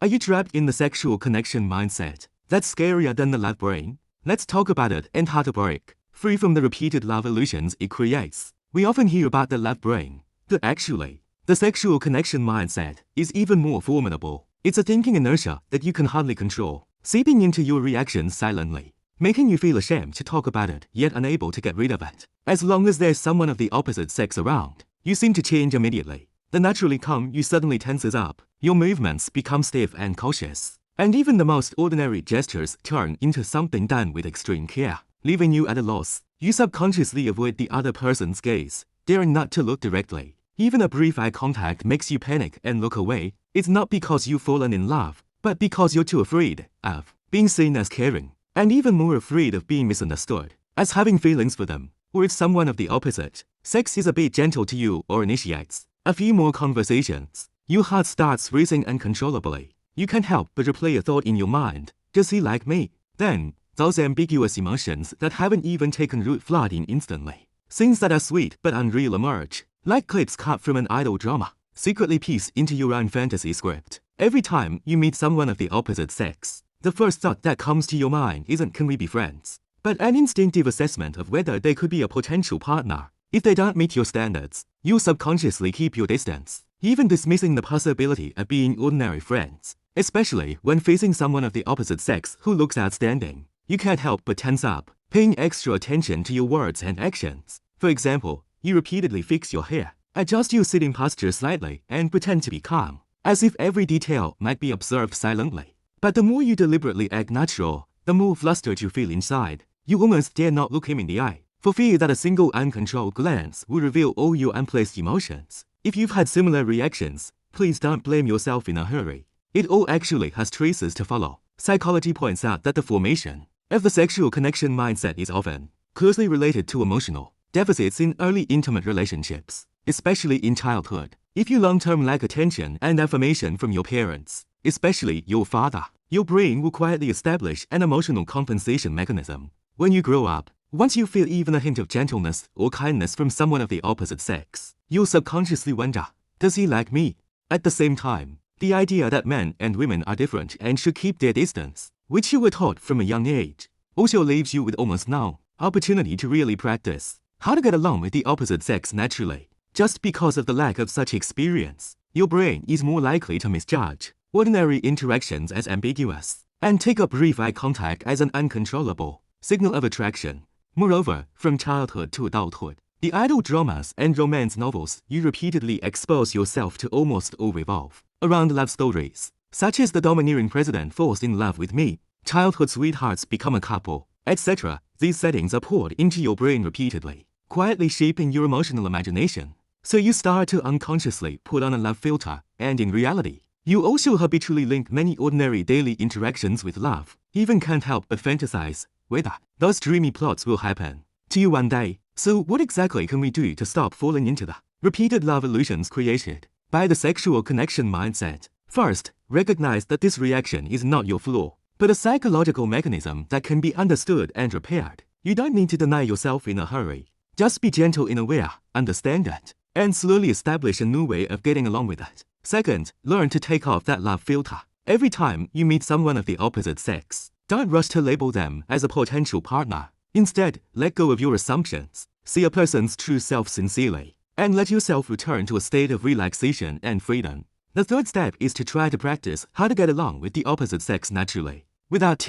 Are you trapped in the sexual connection mindset that's scarier than the love brain? Let's talk about it and how to break free from the repeated love illusions it creates. We often hear about the love brain, but actually, the sexual connection mindset is even more formidable. It's a thinking inertia that you can hardly control, seeping into your reactions silently, making you feel ashamed to talk about it, yet unable to get rid of it. As long as there's someone of the opposite sex around, you seem to change immediately. The naturally calm you suddenly tenses up, your movements become stiff and cautious, and even the most ordinary gestures turn into something done with extreme care, leaving you at a loss. You subconsciously avoid the other person's gaze, daring not to look directly. Even a brief eye contact makes you panic and look away. It's not because you've fallen in love, but because you're too afraid of being seen as caring, and even more afraid of being misunderstood as having feelings for them. Or if someone of the opposite sex is a bit gentle to you or initiates a few more conversations, your heart starts racing uncontrollably. You can't help but replay a thought in your mind. Does he like me? Then, those ambiguous emotions that haven't even taken root flood in instantly. Scenes that are sweet but unreal emerge, like clips cut from an idol drama, secretly pieced into your own fantasy script. Every time you meet someone of the opposite sex, the first thought that comes to your mind isn't "can we be friends?" but an instinctive assessment of whether they could be a potential partner. If they don't meet your standards, you subconsciously keep your distance, even dismissing the possibility of being ordinary friends. Especially when facing someone of the opposite sex who looks outstanding, you can't help but tense up, paying extra attention to your words and actions. For example, you repeatedly fix your hair, adjust your sitting posture slightly, and pretend to be calm, as if every detail might be observed silently. But the more you deliberately act natural, the more flustered you feel inside. You almost dare not look him in the eye, for fear that a single uncontrolled glance will reveal all your unplaced emotions. If you've had similar reactions, please don't blame yourself in a hurry. It all actually has traces to follow. Psychology points out that the formation of the sexual connection mindset is often closely related to emotional deficits in early intimate relationships, especially in childhood. If you long-term lack attention and affirmation from your parents, especially your father, your brain will quietly establish an emotional compensation mechanism. When you grow up, once you feel even a hint of gentleness or kindness from someone of the opposite sex, you'll subconsciously wonder, does he like me? At the same time, the idea that men and women are different and should keep their distance, which you were taught from a young age, also leaves you with almost no opportunity to really practice how to get along with the opposite sex naturally. Just because of the lack of such experience, your brain is more likely to misjudge ordinary interactions as ambiguous and take up brief eye contact as an uncontrollable signal of attraction. Moreover, from childhood to adulthood, the idol dramas and romance novels you repeatedly expose yourself to almost all revolve around love stories, such as the domineering president falls in love with me, childhood sweethearts become a couple, etc. These settings are poured into your brain repeatedly, quietly shaping your emotional imagination. So you start to unconsciously put on a love filter, and in reality, you also habitually link many ordinary daily interactions with love. Even can't help but fantasize whether those dreamy plots will happen to you one day. So what exactly can we do to stop falling into the repeated love illusions created by the sexual connection mindset? First, recognize that this reaction is not your flaw, but a psychological mechanism that can be understood and repaired. You don't need to deny yourself in a hurry. Just be gentle and aware, understand it, and slowly establish a new way of getting along with it. Second, learn to take off that love filter. Every time you meet someone of the opposite sex, don't rush to label them as a potential partner. Instead, let go of your assumptions, see a person's true self sincerely, and let yourself return to a state of relaxation and freedom. The third step is to try to practice how to get along with the opposite sex naturally, without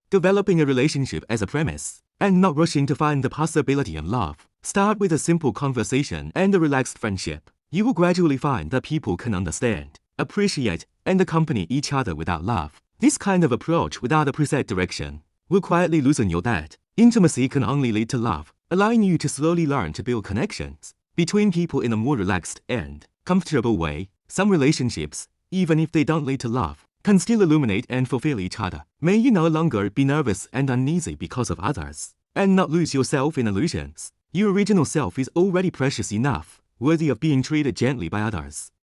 developing a relationship as a premise, and not rushing to find the possibility of love. Start with a simple conversation and a relaxed friendship. You will gradually find that people can understand, appreciate, and accompany each other without love. This kind of approach without a preset direction will quietly loosen your debt. Intimacy can only lead to love, allowing you to slowly learn to build connections between people in a more relaxed and comfortable way. Some relationships, even if they don't lead to love, can still illuminate and fulfill each other. May you no longer be nervous and uneasy because of others, and not lose yourself in illusions. Your original self is already precious enough, worthy of being treated gently by others.